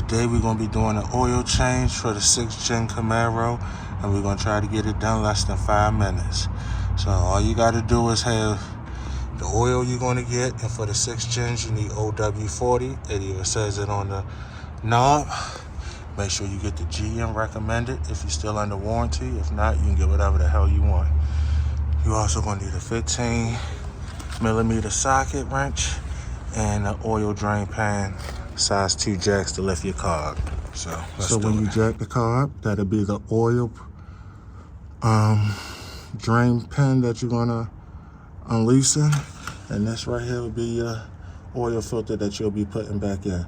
Today we're going to be doing an oil change for the 6th gen Camaro, and we're going to try to get it done less than 5 minutes. So all you got to do is have the oil you're going to get, and for the 6th gens you need OW40. It even says it on the knob. Make sure you get the GM recommended if you're still under warranty. If not, you can get whatever the hell you want. You're also going to need a 15mm socket wrench and an oil drain pan, size 2 jacks to lift your car up. So when you jack the car up, that'll be the oil drain pan that you're gonna unloosen, and this right here will be your oil filter that you'll be putting back in.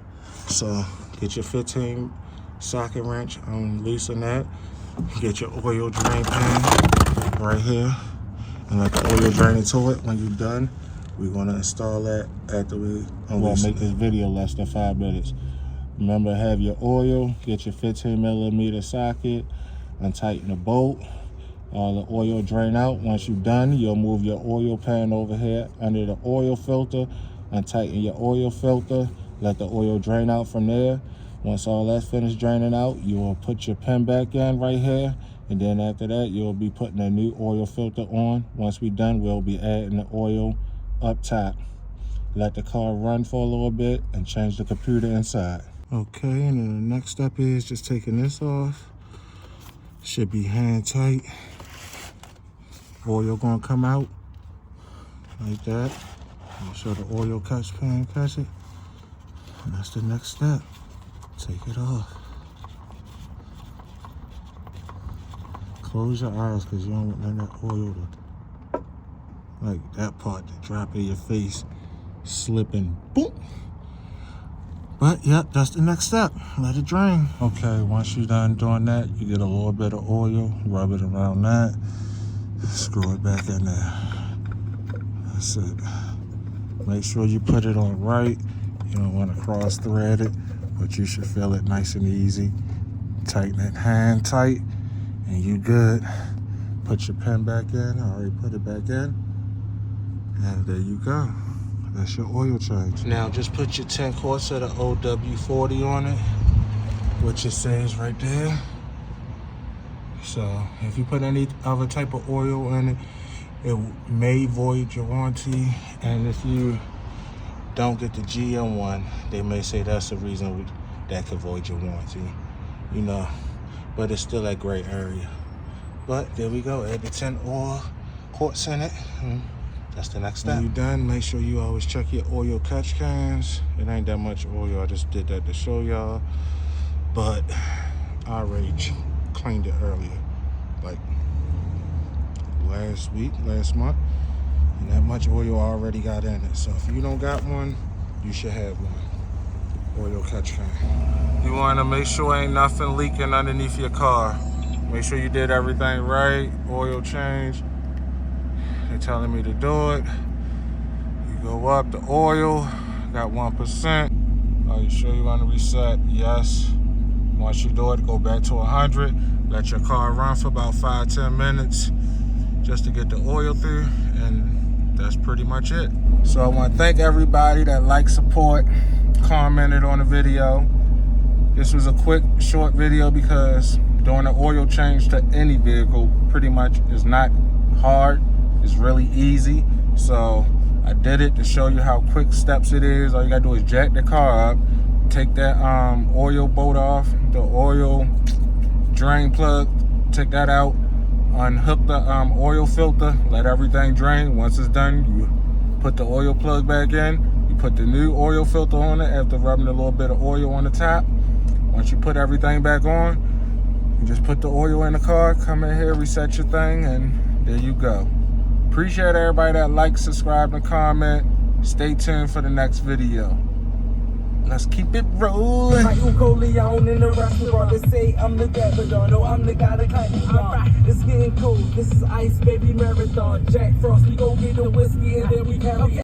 So get your 15 socket wrench, unloosen that, get your oil drain pan right here, and let the oil drain into it. When you're done, we're gonna install that after we make this video less than 5 minutes. Remember, have your oil, get your 15mm socket, untighten the bolt, all the oil drain out. Once you're done, you'll move your oil pan over here under the oil filter, untighten your oil filter, let the oil drain out from there. Once all that's finished draining out, you will put your pen back in right here, and then after that, you'll be putting a new oil filter on. Once we're done, we'll be adding the oil up top. Let the car run for a little bit and change the computer inside. Okay, and then the next step is just taking this off. Should be hand tight. Oil gonna come out like that. Make sure the oil catch pan catch it. And that's the next step. Take it off. Close your eyes because you don't want none of that oil to, like that part, to drop in your face, slipping, boom. But yep, that's the next step. Let it drain. Okay, once you're done doing that, you get a little bit of oil, rub it around that, screw it back in there. That's it. Make sure you put it on right. You don't want to cross thread it, but you should feel it nice and easy. Tighten it hand tight, and you good. Put your pen back in. I already put it back in. And there you go. That's your oil change. Now just put your 10 quarts of the OW40 on it, which it says right there. So if you put any other type of oil in it, it may void your warranty. And if you don't get the GM one, they may say that's the reason that could void your warranty, you know, but it's still a gray area. But there we go, add the 10 oil quarts in it. That's the next step. When you're done, make sure you always check your oil catch cans. It ain't that much oil, I just did that to show y'all. But I already cleaned it earlier, like last month. And that much oil already got in it. So if you don't got one, you should have one. Oil catch can. You wanna make sure ain't nothing leaking underneath your car. Make sure you did everything right. Oil change. They're telling me to do it. You go up, the oil, got 1%. Are you sure you want to reset? Yes. Once you do it, go back to 100. Let your car run for about 5-10 minutes just to get the oil through, and that's pretty much it. So I want to thank everybody that liked, support, commented on the video. This was a quick, short video because doing an oil change to any vehicle pretty much is not hard. It's really easy. So I did it to show you how quick steps it is. All you gotta do is jack the car up, take that oil bolt off, the oil drain plug, take that out, unhook the oil filter, let everything drain. Once it's done, you put the oil plug back in, you put the new oil filter on it after rubbing a little bit of oil on the top. Once you put everything back on, you just put the oil in the car, come in here, reset your thing, and there you go. Appreciate everybody that likes, subscribe, and comment. Stay tuned for the next video. Let's keep it rolling. Michael Leon in the restaurant. They say I'm the devil. No, I'm the guy that cut you off. It's getting cold. This is Ice Baby Marathon. Jack Frost, we gon' get the whiskey and then we carry